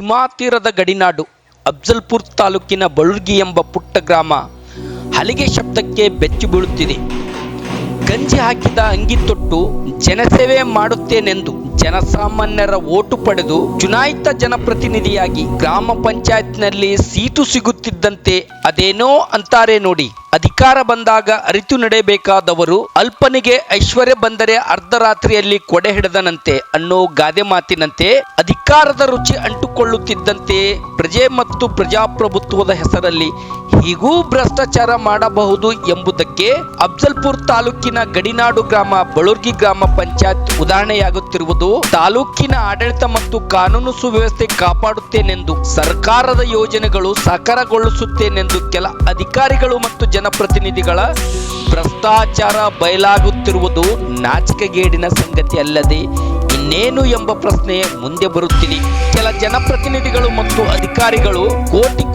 ಭೀಮಾ ತೀರದ ಗಡಿನಾಡು ಅಫ್ಜಲ್ಪುರ್ ತಾಲೂಕಿನ ಬಳುರ್ಗಿ ಎಂಬ ಪುಟ್ಟ ಗ್ರಾಮ ಹಲಿಗೆ ಶಬ್ದಕ್ಕೆ ಬೆಚ್ಚಿ ಬೀಳುತ್ತಿದೆ. ಗಂಜಿ ಹಾಕಿದ ಅಂಗಿ ತೊಟ್ಟು ಜನಸೇವೆ ಮಾಡುತ್ತೇನೆಂದು ಜನಸಾಮಾನ್ಯರ ಓಟು ಪಡೆದು ಚುನಾಯಿತ ಜನಪ್ರತಿನಿಧಿಯಾಗಿ ಗ್ರಾಮ ಪಂಚಾಯತ್ನಲ್ಲಿ ಸೀಟು ಸಿಗುತ್ತಿದ್ದಂತೆ ಅದೇನೋ ಅಂತಾರೆ ನೋಡಿ, ಅಧಿಕಾರ ಬಂದಾಗ ಅರಿತು ನಡೆಯಬೇಕಾದವರು ಅಲ್ಪನಿಗೆ ಐಶ್ವರ್ಯ ಬಂದರೆ ಅರ್ಧರಾತ್ರಿಯಲ್ಲಿ ಕೊಡೆ ಹಿಡಿದನಂತೆ ಅನ್ನೋ ಗಾದೆ ಮಾತಿನಂತೆ ಅಧಿಕಾರದ ರುಚಿ ಅಂಟುಕೊಳ್ಳುತ್ತಿದ್ದಂತೆ ಪ್ರಜೆ ಮತ್ತು ಪ್ರಜಾಪ್ರಭುತ್ವದ ಹೆಸರಲ್ಲಿ ಹೀಗೂ ಭ್ರಷ್ಟಾಚಾರ ಮಾಡಬಹುದು ಎಂಬುದಕ್ಕೆ ಅಫ್ಜಲ್ಪುರ್ ತಾಲೂಕಿನ ಗಡಿನಾಡು ಗ್ರಾಮ ಬಳುರ್ಗಿ ಗ್ರಾಮ ಪಂಚಾಯತ್ ಉದಾಹರಣೆಯಾಗುತ್ತಿರುವುದು. ತಾಲೂಕಿನ ಆಡಳಿತ ಮತ್ತು ಕಾನೂನು ಸುವ್ಯವಸ್ಥೆ ಕಾಪಾಡುತ್ತೇನೆಂದು ಸರ್ಕಾರದ ಯೋಜನೆಗಳು ಸಾಕಾರಗೊಳಿಸುತ್ತೇನೆಂದು ಕೆಲ ಅಧಿಕಾರಿಗಳು ಮತ್ತು ಜನಪ್ರತಿನಿಧಿಗಳ ಭ್ರಷ್ಟಾಚಾರ ಬಯಲಾಗುತ್ತಿರುವುದು ನಾಚಿಕೆಗೇಡಿನ ಸಂಗತಿ ಅಲ್ಲದೆ ಇನ್ನೇನು ಎಂಬ ಪ್ರಶ್ನೆ ಮುಂದೆ ಬರುತ್ತಿದೆ. ಕೆಲ ಜನಪ್ರತಿನಿಧಿಗಳು ಮತ್ತು ಅಧಿಕಾರಿಗಳು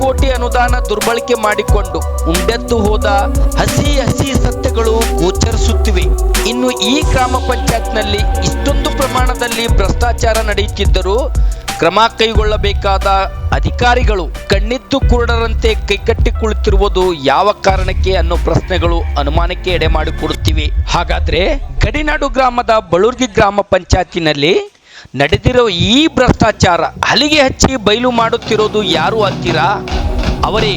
ಕೋಟಿ ಅನುದಾನ ದುರ್ಬಳಕೆ ಮಾಡಿಕೊಂಡು ಉಂಡೆದ್ದು ಹೋದ ಹಸಿ ಸತ್ಯಗಳು ಗೋಚರಿಸುತ್ತಿವೆ. ಇನ್ನು ಈ ಗ್ರಾಮ ಪಂಚಾಯತ್ನಲ್ಲಿ ಇಷ್ಟೊಂದು ಪ್ರಮಾಣದಲ್ಲಿ ಭ್ರಷ್ಟಾಚಾರ ನಡೆಯುತ್ತಿದ್ದರೂ ಕ್ರಮ ಕೈಗೊಳ್ಳಬೇಕಾದ ಅಧಿಕಾರಿಗಳು ಕಣ್ಣಿದ್ದು ಕುರುಡರಂತೆ ಕೈಕಟ್ಟಿ ಕುಳಿತಿರುವುದು ಯಾವ ಕಾರಣಕ್ಕೆ ಅನ್ನೋ ಪ್ರಶ್ನೆಗಳು ಅನುಮಾನಕ್ಕೆ ಎಡೆ ಮಾಡಿಕೊಡುತ್ತಿವೆ. ಹಾಗಾದ್ರೆ ಗಡಿನಾಡು ಗ್ರಾಮದ ಬಳುರ್ಗಿ ಗ್ರಾಮ ಪಂಚಾಯತಿನಲ್ಲಿ ನಡೆದಿರೋ ಈ ಭ್ರಷ್ಟಾಚಾರ ಹಲಿಗೆ ಹಚ್ಚಿ ಬಯಲು ಮಾಡುತ್ತಿರೋದು ಯಾರು ಅಂತೀರಾ? ಅವರೇ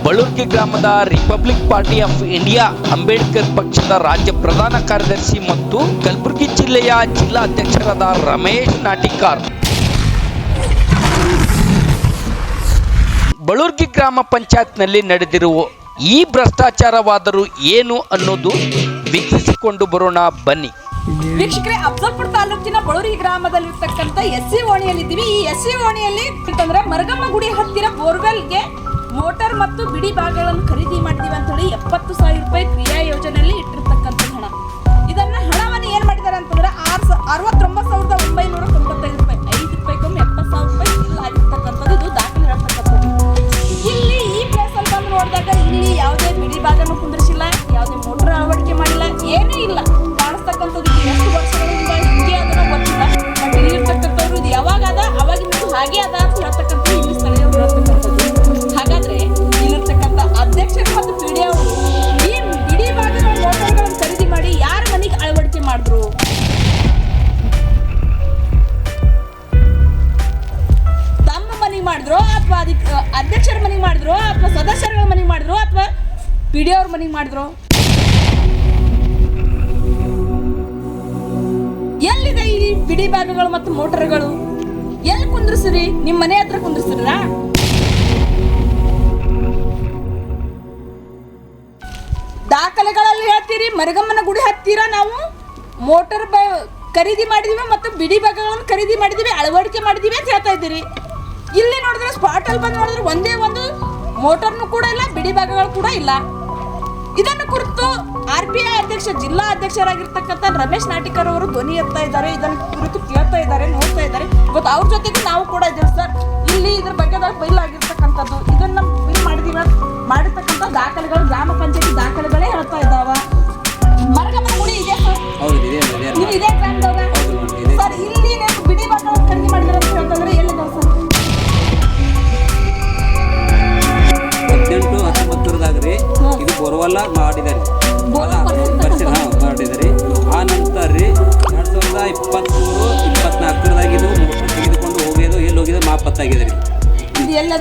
ಬಳುರ್ಗಿ ಗ್ರಾಮದ republic party of India Ambedkar ಪಕ್ಷದ ರಾಜ್ಯ ಪ್ರಧಾನ ಕಾರ್ಯದರ್ಶಿ ಮತ್ತು ಕಲಬುರಗಿ ಜಿಲ್ಲೆಯ ಜಿಲ್ಲಾ ಅಧ್ಯಕ್ಷರಾದ ರಮೇಶ್ ನಾಟಿಕಾರ್. ಬಳುರ್ಗಿ ಗ್ರಾಮ ಪಂಚಾಯತ್ನಲ್ಲಿ ನಡೆದಿರುವ ಈ ಭ್ರಷ್ಟಾಚಾರವಾದರೂ ಏನು ಅನ್ನೋದು ವೀಕ್ಷಿಸಿಕೊಂಡು ಬರೋಣ ಬನ್ನಿ. ವೀಕ್ಷಕರೇ, ಅಫ್ಜಲ್ಪುರ್ ತಾಲೂಕಿನ ಬಳುರ್ಗಿ ಗ್ರಾಮದಲ್ಲಿರ್ತಕ್ಕಂಥ ಎಸ್ಸಿ ಓಣಿಯಲ್ಲಿದ್ದೀವಿ. ಈ ಎಸ್ಸಿ ಓಣಿಯಲ್ಲಿ ಅಂತಂದ್ರೆ ಮರಗಮ್ಮ ಗುಡಿ ಹತ್ತಿರ ಬೋರ್ವೆಲ್ಗೆ ಮೋಟಾರ್ ಮತ್ತು ಬಿಡಿ ಭಾಗಗಳನ್ನು ಖರೀದಿ ಮಾಡ್ತೀವಿ ಅಂತ ಹೇಳಿ 70,000 ರೂಪಾಯಿ ಕ್ರಿಯಾ ಯೋಜನೆಯಲ್ಲಿ ಇಟ್ಟಿರ್ತಕ್ಕಂಥ ಹಣ. ಇದನ್ನ ಹಣವನ್ನು ಏನ್ ಮಾಡಿದ್ದಾರೆ ಅಂತಂದ್ರೆ 69,995 ರೂಪಾಯಿ, 5 ರೂಪಾಯಿಗೊಮ್ಮೆ 70,000 ರೂಪಾಯಿ ಬಿಲ್ ಆಗಿರ್ತಕ್ಕಂಥದ್ದು. ಇದು ದಾಖಲೆ ಇರತಕ್ಕಂಥದ್ದು. ಇಲ್ಲಿ ಈ ಪ್ಲೇಸ್ ಅಲ್ಲಿ ಬಂದು ನೋಡಿದಾಗ ಇಲ್ಲಿ ಯಾವುದೇ ಬಿಡಿ ಭಾಗನೂ ಕುಂದಿರಿಸಿಲ್ಲ, ಯಾವುದೇ ಮೋಟರ್ ಅಳವಡಿಕೆ ಮಾಡಿಲ್ಲ, ಏನೂ ಇಲ್ಲ. ಕಾಣಿಸ್ತಕ್ಕಂಥದ್ದು ಎಷ್ಟು ವರ್ಷಗಳಿಂದ ಹಿಂಗೆ ಅದನ್ನ ಗೊತ್ತಿಲ್ಲ. ಬಟ್ ಇಲ್ಲಿ ಇರ್ತಕ್ಕಂಥವ್ರು ಇದು ಯಾವಾಗ ಅದ ಅವಾಗಿನ ಹಾಗೆ ಅದ ಅಂತ ಹೇಳ್ತಕ್ಕಂಥ ಇಲ್ಲಿ ಸ್ಥಳೀಯರು ಹೇಳ್ತಕ್ಕಂಥದ್ದು. ಹಾಗಾದ್ರೆ ಇಲ್ಲಿರ್ತಕ್ಕಂಥ ಅಧ್ಯಕ್ಷರು ಮತ್ತು ಪಿಡಿ ಅವರು ಈ ಬಿಡಿ ಭಾಗಗಳ ಮೋಟರ್ಗಳನ್ನು ಖರೀದಿ ಮಾಡಿ ಯಾರ ಮನೆಗೆ ಅಳವಡಿಕೆ ಮಾಡಿದ್ರು? ತಮ್ಮ ಮನೆಗೆ ಮಾಡಿದ್ರು ಅಥವಾ ಅಧ್ಯಕ್ಷರ ಮನೆಗೆ ಮಾಡಿದ್ರು ಅಥವಾ ಸದಸ್ಯರುಗಳ ಮನೆಗೆ ಮಾಡಿದ್ರು ಅಥವಾ ಪಿಡಿ ಅವ್ರ ಮನೆಗೆ ಮಾಡಿದ್ರು? ಎಲ್ಲಿದೆ ಈ ಬಿಡಿ ಭಾಗಗಳು ಮತ್ತು ಮೋಟರ್ಗಳು? ಎಲ್ಲಿ ಕುಂದ್ರಿಸ್ರಿ? ನಿಮ್ಮ ಮನೆ ಹತ್ರ ಕುಂದ್ರಿಸ್ರ? ದಾಖಲೆಗಳಲ್ಲಿ ಹೇಳ್ತೀರಿ ಮರಗಮ್ಮನ ಗುಡಿ ಹತ್ತಿರ ನಾವು ಮೋಟರ್ ಖರೀದಿ ಮಾಡಿದೀವಿ ಮತ್ತು ಬಿಡಿ ಭಾಗಗಳನ್ನು ಖರೀದಿ ಮಾಡಿದೀವಿ, ಅಳವಡಿಕೆ ಮಾಡಿದೀವಿ ಅಂತ ಹೇಳ್ತಾ ಇದ್ದೀರಿ. ಇಲ್ಲಿ ನೋಡಿದ್ರೆ ಸ್ಪಾಟ್ ಅಲ್ಲಿ ಬಂದು ನೋಡಿದ್ರೆ ಒಂದೇ ಒಂದು ಮೋಟರ್ನು ಕೂಡ ಇಲ್ಲ, ಬಿಡಿ ಭಾಗಗಳು ಕೂಡ ಇಲ್ಲ. ಇದನ್ನು ಕುರಿತು RPI ಅಧ್ಯಕ್ಷ ಜಿಲ್ಲಾ ಅಧ್ಯಕ್ಷರಾಗಿರ್ತಕ್ಕಂಥ ರಮೇಶ್ ನಾಟಿಕರ್ ಅವರು ಧ್ವನಿ ಎತ್ತಾ ಇದ್ದಾರೆ. ಇದನ್ನು ಕುರಿತು ಕೇಳ್ತಾ ಇದ್ದಾರೆ, ನೋಡ್ತಾ ಇದ್ದಾರೆ. ಇವತ್ತು ಅವ್ರ ಜೊತೆಗೆ ನಾವು ಕೂಡ ಇದ್ದೀವಿ ಸರ್. ಇಲ್ಲಿ ಇದ್ರ ಬಗ್ಗೆ ಬಿಲ್ ಆಗಿರ್ತಕ್ಕಂಥದ್ದು, ಇದನ್ನ ಬಿಲ್ ಮಾಡಿರ್ತಕ್ಕಂಥ ದಾಖಲೆಗಳು ಗ್ರಾಮ ಪಂಚಾಯತಿ ದಾಖಲೆಗಳೇ ಹೇಳ್ತಾ ಇದ್ದಾವ. ಮರಗಮ್ಮನ ಗುಡಿ ಇದೆ ಸರ್, ನೀವು ಇದೇ ಗ್ರಾಮದವ್ರ ಸರ್. ಇಲ್ಲಿ ನೀವು ಬಿಡಿ ಭಾಗಗಳನ್ನು ಖರೀದಿ ಮಾಡಿದ್ರೆ ಅಂತ ಹೇಳ್ತಂದ್ರೆ ಎಲ್ಲಿದ್ದಾವ ಸರ್? 18-19 ಇದು ಬೋರ್ವೆಲ್ಲ ಮಾಡಿದ್ದಾರೆ, ಮಾಡಿದ್ದಾರೆ. ಆ ನಂತರ ರೀ 2023-24 ಇದು ಮೋಟರ್ ತೆಗೆದುಕೊಂಡು ಹೋಗ್ಯದು, ಎಲ್ಲಿ ಹೋಗಿದ್ದು ಮಾಪತ್ತಾಗಿದೆ ರೀ. ಎಲ್ಲ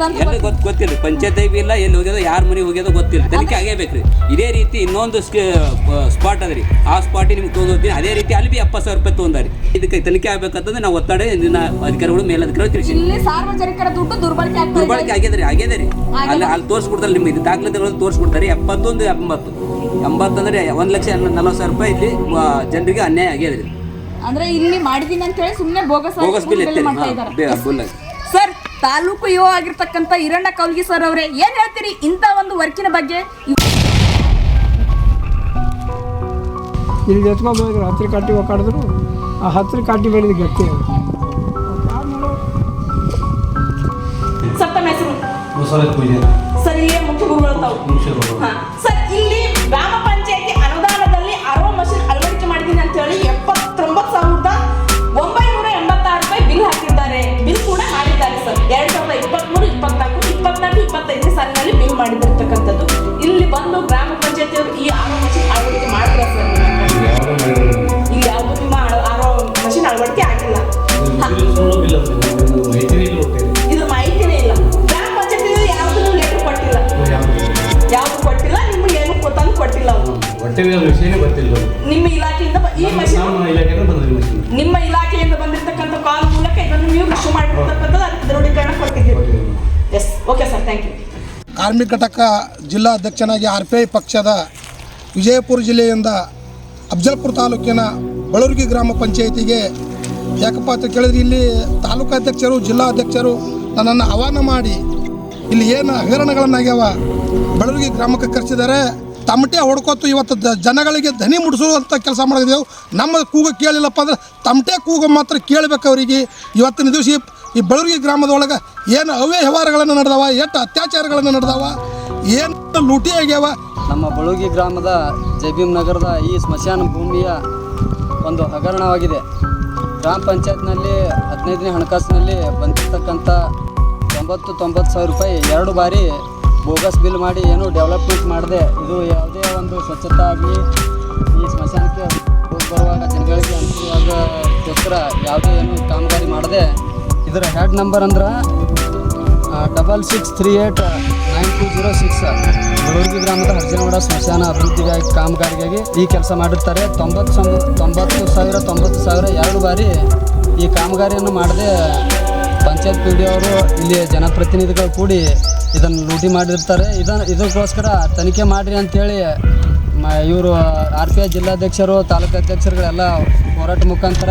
ಗೊತ್ತಿಲ್ಲ, ಪಂಚಾಯತ್ ಇಲ್ಲ, ಎಲ್ಲಿ ಹೋಗ್ಯದೋ ಯಾರ ಮನೆಗೆ ಹೋಗ್ಯದೋ ಗೊತ್ತಿಲ್ಲ. ತನಿಖೆ ಆಗೇಬೇಕ್ರಿ. ಇದೇ ರೀತಿ ಇನ್ನೊಂದು ಸ್ಪಾಟ್ ಅದ ರೀ, ಆ ಸ್ಪಾಟಿಗೆ ನಿಮ್ಗೆ ತೊಗೊಂಡೋಗ್ತೀನಿ. ಅದೇ ರೀತಿ ಅಲ್ಲಿ 70,000 ರೂಪಾಯಿ ತೊಗೊಂಡಾರಿ. ಇದಕ್ಕೆ ತನಿಖೆ ಆಗ್ಬೇಕಂತಂದ್ರೆ ನಾವು ಒತ್ತಡ ಅಧಿಕಾರಿಗಳು ಮೇಲಧಿಕಾರಿಗಳು ತಿಳಿಸಿ. ಸಾರ್ವಜನಿಕರ ದುಡ್ಡು ದುರ್ಬಳಕೆ ಆಗ್ಯದ್ರಿ ಅಲ್ಲಿ ತೋರಿಸ್ಬಿಡ್ತಾರೆ. ನಿಮ್ಗೆ ಇದು ದಾಖಲೆಗಳು ತೋರಿಸ್ಬಿಡ್ತಾರೆ. 71, 80 ಅಂದ್ರೆ 1,40,000 ರೂಪಾಯಿ ಇಲ್ಲಿ ಜನರಿಗೆ ಅನ್ಯಾಯ ಆಗ್ಯದ್ರಿ. ಅಂದ್ರೆ ಇಲ್ಲಿ ಮಾಡಿದೀನಿ ಅಂತ ಹೇಳಿ ಸುಮ್ಮನೆ ಬೋಗಸ್ ಬಿಲ್ ಸರ್. ತಾಲೂಕು ಯುವ ಆಗಿರ್ತಕ್ಕಂಥ ಈರಣ್ಣ ಕೌಲ್ಗಿ ಸರ್ ಅವರೇ, ಏನ್ ಹೇಳ್ತೀರಿ ಇಂಥ ಒಂದು ವರ್ಕಿನ ಬಗ್ಗೆ? ಇಲ್ಲಿ ಎತ್ಕೊಂಡು ಹೋದ್ರು, ಹತ್ತಿರ ಕಾಟಿ ಒಕ್ಕಾಡಿದ್ರು. ಆ ಹತ್ತಿರ ಕಾಟಿ ಬೆಳೆದ ಗಟ್ಟಿ ಸರ್. ತಮ್ಮ ಹೆಸರು ಸರ್? ಇಲ್ಲಿ ಮುಖ್ಯ ಗುರುಗಳು ತಾವು ಸರ್. ಇಲ್ಲಿ ಗ್ರಾಮ ಪಂಚಾಯತಿ ಅನುದಾನದಲ್ಲಿ RO ಮಷೀನ್ ಅಳವಡಿಕೆ ಮಾಡಿದೀನಿ ಅಂತ ಹೇಳಿ 79,986 ರೂಪಾಯಿ ಬಿಲ್ ಹಾಕಿದ್ದಾರೆ. ಬಿಲ್ ಕೂಡ ಮಾಡಿದ್ದಾರೆ ಸರ್. ಮಷೀನ್ ವಿಷಯನೇ ಗೊತ್ತಿಲ್ಲ. ನಿಮ್ಮ ಇಲಾಖೆಯಿಂದ ಈ ಮಷೀನ್ ನಮ್ಮ ಇಲಾಖೆಯಿಂದ ಬಂದಿದೆ ಮಷೀನ್. ನಿಮ್ಮ ಇಲಾಖೆಯಿಂದ ಬಂದಿರತಕ್ಕಂಥ ಕಾಲ್ ಮೂಲಕ ಇದನ್ನು ನೀವು ಇಶ್ಯೂ ಮಾಡಿರ್ತಕ್ಕಂಥದ್ದು ಅದಕ್ಕೆ ದೃಢೀಕರಣ ಕೊಟ್ಟಿದ್ದೀರಿ. Yes, okay sir, thank you. ಕಾರ್ಮಿಕ ಘಟಕ ಜಿಲ್ಲಾ ಅಧ್ಯಕ್ಷನಾಗಿ RPI ಪಕ್ಷದ ವಿಜಯಪುರ ಜಿಲ್ಲೆಯಿಂದ ಅಫ್ಜಲ್ಪುರ ತಾಲೂಕಿನ ಬಳೂರ್ಗಿ ಗ್ರಾಮ ಪಂಚಾಯಿತಿಗೆ ಯಾಕಪ್ಪ ಅಂತ ಕೇಳಿದ್ರೆ ಇಲ್ಲಿ ತಾಲೂಕು ಅಧ್ಯಕ್ಷರು ಜಿಲ್ಲಾ ಅಧ್ಯಕ್ಷರು ನನ್ನನ್ನು ಆಹ್ವಾನ ಮಾಡಿ ಇಲ್ಲಿ ಏನು ಹಗರಣಗಳನ್ನಾಗ್ಯಾವ ಬಳೂರ್ಗಿ ಗ್ರಾಮಕ್ಕೆ ಕರೆಸಿದ್ದಾರೆ. ತಮಟೆ ಹೊಡ್ಕೊತು ಇವತ್ತು ಜನಗಳಿಗೆ ಧ್ವನಿ ಮುಡಿಸುವಂಥ ಕೆಲಸ ಮಾಡಿದೆವು. ನಮ್ಮ ಕೂಗು ಕೇಳಿಲ್ಲಪ್ಪ ಅಂದ್ರೆ ತಮಟೆ ಕೂಗು ಮಾತ್ರ ಕೇಳಬೇಕು ಅವರಿಗೆ. ಇವತ್ತಿನ ದಿವಸ ಈ ಬಳೂರ್ಗಿ ಗ್ರಾಮದೊಳಗೆ ಏನು ಅವ್ಯವಹಾರಗಳನ್ನು ನಡೆದವ, ಎಷ್ಟು ಅತ್ಯಾಚಾರಗಳನ್ನು ನಡೆದವ, ಏನು ಲೂಟಿ ಆಗ್ಯಾವ. ನಮ್ಮ ಬಳೂರ್ಗಿ ಗ್ರಾಮದ ಜಬೀಮ್ ನಗರದ ಈ ಸ್ಮಶಾನ ಭೂಮಿಯ ಒಂದು ಹಗರಣವಾಗಿದೆ. ಗ್ರಾಮ ಪಂಚಾಯತ್ನಲ್ಲಿ 15ನೇ ಹಣಕಾಸಿನಲ್ಲಿ ಬಂದಿರತಕ್ಕಂಥ 90,000 ರೂಪಾಯಿ 2 ಬಾರಿ ಬೋಗಸ್ ಬಿಲ್ ಮಾಡಿ ಏನು ಡೆವಲಪ್ಮೆಂಟ್ ಮಾಡದೆ, ಇದು ಯಾವುದೇ ಒಂದು ಸ್ವಚ್ಛತೆ ಆಗಲಿ ಈ ಸ್ಮಶಾನಕ್ಕೆ ಹೋಗಿ ಬರುವಾಗ ಜನಗಳಿಗೆ ಅನುಕೂಲವಾಗೋಕ್ಕೋಸ್ಕರ ಯಾವುದೇ ಏನು ಕಾಮಗಾರಿ ಮಾಡದೆ, ಇದರ ಹೆಡ್ ನಂಬರ್ ಅಂದ್ರೆ 66389206 ಬಳೂರ್ಗಿ ಗ್ರಾಮದ ಹರ್ಜನವಾಡ ಸ್ಮಶಾನ ಅಭಿವೃದ್ಧಿಗಾಗಿ ಕಾಮಗಾರಿಗಾಗಿ ಈ ಕೆಲಸ ಮಾಡಿರ್ತಾರೆ. 90,000 2 ಬಾರಿ ಈ ಕಾಮಗಾರಿಯನ್ನು ಮಾಡದೆ ಪಂಚಾಯತ್ PDO ಅವರು ಇಲ್ಲಿ ಜನಪ್ರತಿನಿಧಿಗಳು ಕೂಡಿ ಇದನ್ನು ಲೂಟಿ ಮಾಡಿರ್ತಾರೆ. ಇದಕ್ಕೋಸ್ಕರ ತನಿಖೆ ಮಾಡಿರಿ ಅಂಥೇಳಿ ಇವರು RPI ಜಿಲ್ಲಾಧ್ಯಕ್ಷರು, ತಾಲೂಕು ಅಧ್ಯಕ್ಷರುಗಳೆಲ್ಲ ಹೋರಾಟ ಮುಖಾಂತರ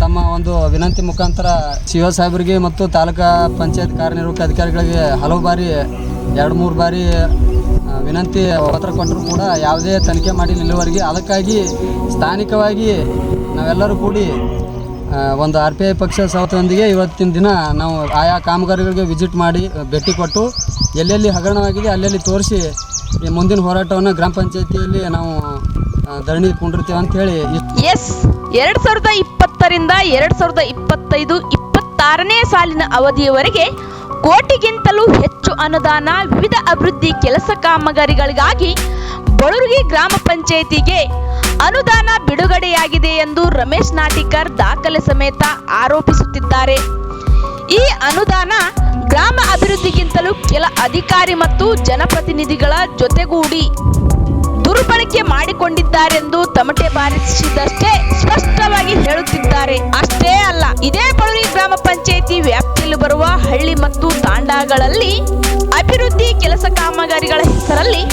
ತಮ್ಮ ಒಂದು ವಿನಂತಿ ಮುಖಾಂತರ CO ಸಾಹೇಬರಿಗೆ ಮತ್ತು ತಾಲೂಕಾ ಪಂಚಾಯತ್ ಕಾರ್ಯನಿರ್ವಾಹಕ ಅಧಿಕಾರಿಗಳಿಗೆ ಹಲವು ಬಾರಿ 2-3 ಬಾರಿ ವಿನಂತಿ ಪತ್ರ ಕೊಟ್ಟರು ಕೂಡ ಯಾವುದೇ ತನಿಖೆ ಮಾಡಿಲ್ಲ ಇಲ್ಲಿವರೆಗೆ. ಅದಕ್ಕಾಗಿ ಸ್ಥಾನಿಕವಾಗಿ ನಾವೆಲ್ಲರೂ ಕೂಡಿ ಒಂದು RPI ಪಕ್ಷ ಸಹಯೋಗದೊಂದಿಗೆ ಇವತ್ತಿನ ದಿನ ನಾವು ಆಯಾ ಕಾಮಗಾರಿಗಳಿಗೆ ವಿಸಿಟ್ ಮಾಡಿ ಭೇಟಿ ಕೊಟ್ಟು ಎಲ್ಲೆಲ್ಲಿ ಹಗರಣವಾಗಿದೆ ಅಲ್ಲೆಲ್ಲಿ ತೋರಿಸಿ ಈ ಮುಂದಿನ ಹೋರಾಟವನ್ನು ಗ್ರಾಮ ಪಂಚಾಯತಿಯಲ್ಲಿ ನಾವು ಧರಣಿ ಕೊಂಡಿರ್ತೀವಿ ಅಂತ ಹೇಳಿ. ಎಸ್, 2020ರಿಂದ 2025-26ನೇ ಸಾಲಿನ ಅವಧಿಯವರೆಗೆ ಕೋಟಿಗಿಂತಲೂ ಹೆಚ್ಚು ಅನುದಾನ ವಿವಿಧ ಅಭಿವೃದ್ಧಿ ಕೆಲಸ ಕಾಮಗಾರಿಗಳಿಗಾಗಿ ಬಳೂರ್ಗಿ ಗ್ರಾಮ ಪಂಚಾಯಿತಿಗೆ ಅನುದಾನ ಬಿಡುಗಡೆಯಾಗಿದೆ ಎಂದು ರಮೇಶ್ ನಾಟಿಕರ್ ದಾಖಲೆ ಸಮೇತ ಆರೋಪಿಸುತ್ತಿದ್ದಾರೆ. ಈ ಅನುದಾನ ಗ್ರಾಮ ಅಭಿವೃದ್ಧಿಗಿಂತಲೂ ಕೆಲ ಅಧಿಕಾರಿ ಮತ್ತು ಜನಪ್ರತಿನಿಧಿಗಳ ಜೊತೆಗೂಡಿ ದುರ್ಬಳಕೆ ಮಾಡಿಕೊಂಡಿದ್ದಾರೆಂದು ತಮಟೆ ಬಾರಿಸಿದಷ್ಟೇ ಸ್ಪಷ್ಟವಾಗಿ ಹೇಳುತ್ತಿದ್ದಾರೆ. ಅಷ್ಟೇ ಅಲ್ಲ, ಇದೇ ಬಳೂರ್ಗಿ ಗ್ರಾಮ ಪಂಚಾಯಿತಿ ವ್ಯಾಪ್ತಿಯಲ್ಲಿ ಬರುವ ಹಳ್ಳಿ ಮತ್ತು ತಾಂಡಾಗಳಲ್ಲಿ ಅಭಿವೃದ್ಧಿ ಕೆಲಸ ಕಾಮಗಾರಿಗಳ ಹೆಸರಲ್ಲಿ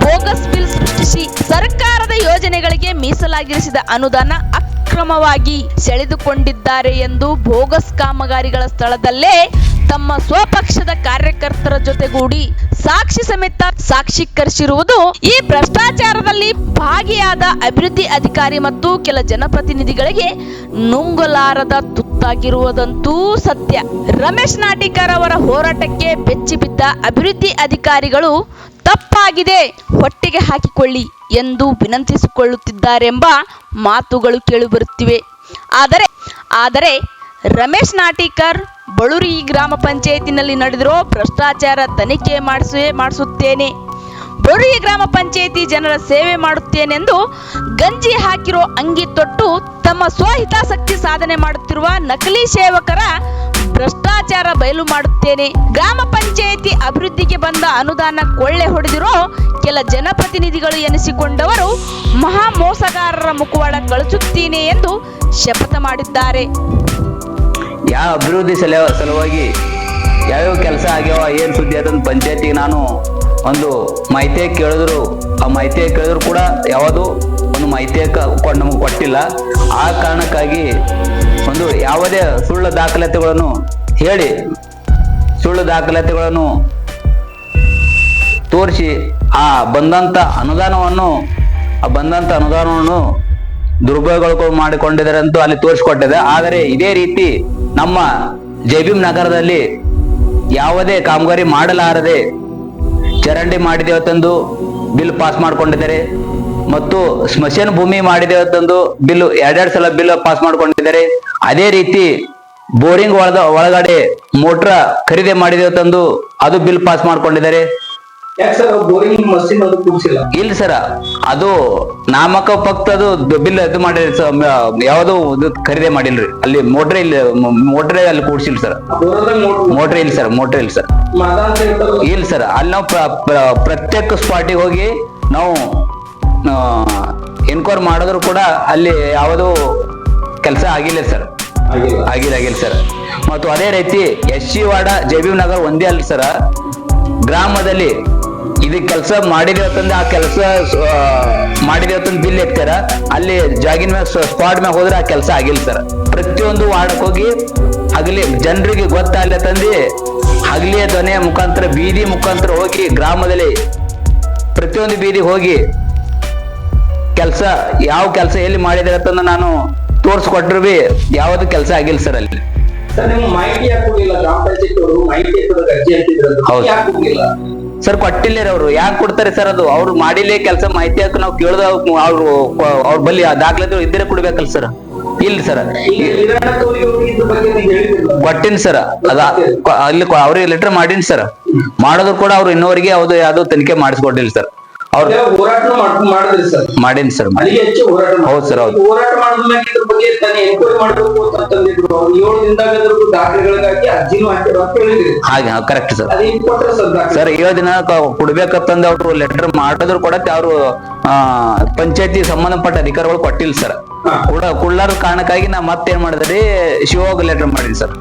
ಬೋಗಸ್ ಬಿಲ್ ಸೃಷ್ಟಿಸಿ ಸರ್ಕಾರದ ಯೋಜನೆಗಳಿಗೆ ಮೀಸಲಾಗಿರಿಸಿದ ಅನುದಾನ ಅಕ್ರಮವಾಗಿ ಸೆಳೆದುಕೊಂಡಿದ್ದಾರೆ ಎಂದು ಬೋಗಸ್ ಕಾಮಗಾರಿಗಳ ಸ್ಥಳದಲ್ಲೇ ತಮ್ಮ ಸ್ವಪಕ್ಷದ ಕಾರ್ಯಕರ್ತರ ಜೊತೆಗೂಡಿ ಸಾಕ್ಷಿ ಸಮೇತ ಸಾಕ್ಷೀಕರಿಸಿರುವುದು ಈ ಭ್ರಷ್ಟಾಚಾರದಲ್ಲಿ ಭಾಗಿಯಾದ ಅಭಿವೃದ್ಧಿ ಅಧಿಕಾರಿ ಮತ್ತು ಕೆಲ ಜನಪ್ರತಿನಿಧಿಗಳಿಗೆ ನುಂಗಲಾರದ ತುತ್ತಾಗಿರುವುದಂತೂ ಸತ್ಯ. ರಮೇಶ್ ನಾಟಿಕರ್ ಅವರ ಹೋರಾಟಕ್ಕೆ ಬೆಚ್ಚಿ ಬಿದ್ದ ಅಭಿವೃದ್ಧಿ ಅಧಿಕಾರಿಗಳು ತಪ್ಪಾಗಿದೆ, ಹೊಟ್ಟೆಗೆ ಹಾಕಿಕೊಳ್ಳಿ ಎಂದು ವಿನಂತಿಸಿಕೊಳ್ಳುತ್ತಿದ್ದಾರೆಂಬ ಮಾತುಗಳು ಕೇಳಿಬರುತ್ತಿವೆ. ಆದರೆ ರಮೇಶ್ ನಾಟಿಕರ್ ಬಳೂರ್ಗಿ ಗ್ರಾಮ ಪಂಚಾಯತಿನಲ್ಲಿ ನಡೆದಿರೋ ಭ್ರಷ್ಟಾಚಾರ ತನಿಖೆ ಮಾಡಿಸುತ್ತೇನೆ, ಬಳೂರ್ಗಿ ಗ್ರಾಮ ಪಂಚಾಯತಿ ಜನರ ಸೇವೆ ಮಾಡುತ್ತೇನೆಂದು ಗಂಜಿ ಹಾಕಿರೋ ಅಂಗಿ ತೊಟ್ಟು ತಮ್ಮ ಸ್ವಹಿತಾಸಕ್ತಿ ಸಾಧನೆ ಮಾಡುತ್ತಿರುವ ನಕಲಿ ಸೇವಕರ ಭ್ರಷ್ಟಾಚಾರ ಬಯಲು ಮಾಡುತ್ತೇನೆ, ಗ್ರಾಮ ಪಂಚಾಯತಿ ಅಭಿವೃದ್ಧಿಗೆ ಬಂದ ಅನುದಾನ ಕೊಳ್ಳೆ ಹೊಡೆದಿರೋ ಕೆಲ ಜನಪ್ರತಿನಿಧಿಗಳು ಎನಿಸಿಕೊಂಡವರು ಮಹಾ ಮೋಸಗಾರರ ಮುಖವಾಡ ಕಳಿಸುತ್ತೇನೆ ಎಂದು ಶಪಥ ಮಾಡಿದ್ದಾರೆ. ಯಾವ ಅಭಿವೃದ್ಧಿ ಸಲುವಾಗಿ ಯಾವ್ಯಾವ ಕೆಲಸ ಆಗ್ಯಾವ, ಏನು ಸುದ್ದಿ ಅದಂತ ಪಂಚಾಯತಿಗೆ ನಾನು ಒಂದು ಮಾಹಿತಿ ಕೇಳಿದ್ರು, ಆ ಮಾಹಿತಿ ಕೇಳಿದ್ರು ಕೂಡ ಯಾವುದೋ ಒಂದು ಮಾಹಿತಿ ನಮಗೆ ಕೊಟ್ಟಿಲ್ಲ. ಆ ಕಾರಣಕ್ಕಾಗಿ ಒಂದು ಯಾವುದೇ ಸುಳ್ಳು ದಾಖಲಾತಿಗಳನ್ನು ಹೇಳಿ ಸುಳ್ಳು ದಾಖಲಾತಿಗಳನ್ನು ತೋರಿಸಿ ಆ ಬಂದಂಥ ಅನುದಾನವನ್ನು ದುರುಪಯೋಗ ಮಾಡಿಕೊಂಡಿದ್ದಾರೆ ಅಂತ ಅಲ್ಲಿ ತೋರಿಸಿಕೊಟ್ಟಿದೆ. ಆದರೆ ಇದೇ ರೀತಿ ನಮ್ಮ ಜಬೀಮ್ ನಗರದಲ್ಲಿ ಯಾವುದೇ ಕಾಮಗಾರಿ ಮಾಡಲಾರದೆ ಚರಂಡಿ ಮಾಡಿದೇವೆ ತಂದು ಬಿಲ್ ಪಾಸ್ ಮಾಡ್ಕೊಂಡಿದ್ದಾರೆ ಮತ್ತು ಸ್ಮಶಾನ ಭೂಮಿ ಮಾಡಿದೇವೆ ತಂದು ಬಿಲ್ 2 ಸಲ ಬಿಲ್ ಪಾಸ್ ಮಾಡ್ಕೊಂಡಿದ್ದಾರೆ. ಅದೇ ರೀತಿ ಬೋರಿಂಗ್ ಒಳಗಡೆ ಮೋಟ್ರ ಖರೀದಿ ಮಾಡಿದೇವೆ ತಂದು ಅದು ಬಿಲ್ ಪಾಸ್ ಮಾಡ್ಕೊಂಡಿದ್ದಾರೆ. ಇಲ್ಲ ಸರ್, ಅದು ನಾಮಕ ಪಕ್ತದು ಬಿಲ್ ಇದು ಮಾಡಿರಿ, ಯಾವುದು ಖರೀದಿ ಮಾಡಿಲ್ರಿ. ಅಲ್ಲಿ ಮೋಟ್ರೇ ಅಲ್ಲಿ ಕೂಡ್ಸಿಲ್ಲ ಸರ್, ಮೋಟ್ರ್ ಇಲ್ಲ ಸರ್, ಇಲ್ಲ ಸರ್. ಅಲ್ಲಿ ನಾವು ಪ್ರತ್ಯೇಕ ಸ್ಪಾಟಿಗೆ ಹೋಗಿ ನಾವು ಎನ್ಕ್ವೈರಿ ಮಾಡಿದ್ರು ಕೂಡ ಅಲ್ಲಿ ಯಾವುದೂ ಕೆಲಸ ಆಗಿಲ್ಲ ಸರ್. ಆಗಿಲ್ಲ ಸರ್. ಮತ್ತು ಅದೇ ರೀತಿ SC ವಾರ್ಡ JB ನಗರ್ ಒಂದೇ ಅಲ್ಲ ಸರ್, ಗ್ರಾಮದಲ್ಲಿ ಇದು ಕೆಲಸ ಮಾಡಿದೇವತ್ತಂದ್ರೆ ಆ ಕೆಲಸ ಮಾಡಿದೇವತ್ತಂದ್ ಬಿಲ್ ಎಕ್ತಾರ, ಅಲ್ಲಿ ಜಾಗಿನ ಮ್ಯಾಗ ಸ್ಪಾಟ್ ಮ್ಯಾಗ ಹೋದ್ರೆ ಆ ಕೆಲಸ ಆಗಿಲ್ಲ ಸರ್. ಪ್ರತಿಯೊಂದು ವಾರ್ಡಕ್ಕೆ ಹೋಗಿ ಹಗಲಿ ಜನರಿಗೆ ಗೊತ್ತಾಗಲ್ಲ ತಂದು ಹಗಲಿಯ ಧ್ವನಿಯ ಮುಖಾಂತರ ಬೀದಿ ಮುಖಾಂತರ ಹೋಗಿ ಗ್ರಾಮದಲ್ಲಿ ಪ್ರತಿಯೊಂದು ಬೀದಿಗೆ ಹೋಗಿ ಕೆಲಸ ಯಾವ ಕೆಲಸ ಎಲ್ಲಿ ಮಾಡಿದಾರೆ ಅಂತಂದು ನಾನು ತೋರ್ಸ್ಕೊಟ್ರು ಬಿ ಯಾವ್ದು ಕೆಲಸ ಆಗಿಲ್ಲ ಸರ್ ಅಲ್ಲಿ. ಸರ್ ಕೊಟ್ಟಿಲ್ಲ ಅವ್ರು, ಯಾಕೆ ಕೊಡ್ತಾರೆ ಸರ್? ಅದು ಅವ್ರು ಮಾಡಿಲ್ಲೇ ಕೆಲಸ ಮಾಹಿತಿ ಹಾಕಿ ನಾವು ಕೇಳ್ದ ಅವ್ರ ಬಲ್ಲಿ ದಾಖಲೆ ಇದ್ರೆ ಕೊಡ್ಬೇಕಲ್ಲ ಸರ್. ಇಲ್ಲ ಸರ್, ಕೊಟ್ಟಿನ್ ಸರ್. ಅದ ಅಲ್ಲಿ ಅವ್ರಿಗೆ ಲೆಟರ್ ಮಾಡೀನಿ ಸರ್. ಮಾಡೋದು ಕೂಡ ಅವ್ರು ಇನ್ನೋವರೆಗೆ ಯಾವ್ದು ತನಿಖೆ ಮಾಡಿಸ್ಕೊಟ್ಟಿಲ್ಲ ಸರ್. ಅವ್ರು ಮಾಡೀನಿ ಸರ್. ಹೌದು ಸರ್, ಹೌದು. ಹಾಗೆ ಕರೆಕ್ಟ್ ಸರ್. ಸರ್ 7 ದಿನ ಕೊಡ್ಬೇಕಂತಂದು ಅವ್ರು ಲೆಟರ್ ಮಾಡಿದ್ರು ಕೂಡ ಅವ್ರು ಪಂಚಾಯತಿ ಸಂಬಂಧಪಟ್ಟ ಅಧಿಕಾರಿಗಳು ಕೊಟ್ಟಿಲ್ಲ ಸರ್. ಕೊಡ್ಲಾರ ಕಾರಣಕ್ಕಾಗಿ ನಾ ಮತ್ತೇನ್ ಮಾಡಿದ್ರಿ ಶಿವೋಗ ಲೆಟರ್ ಮಾಡೀನಿ ಸರ್.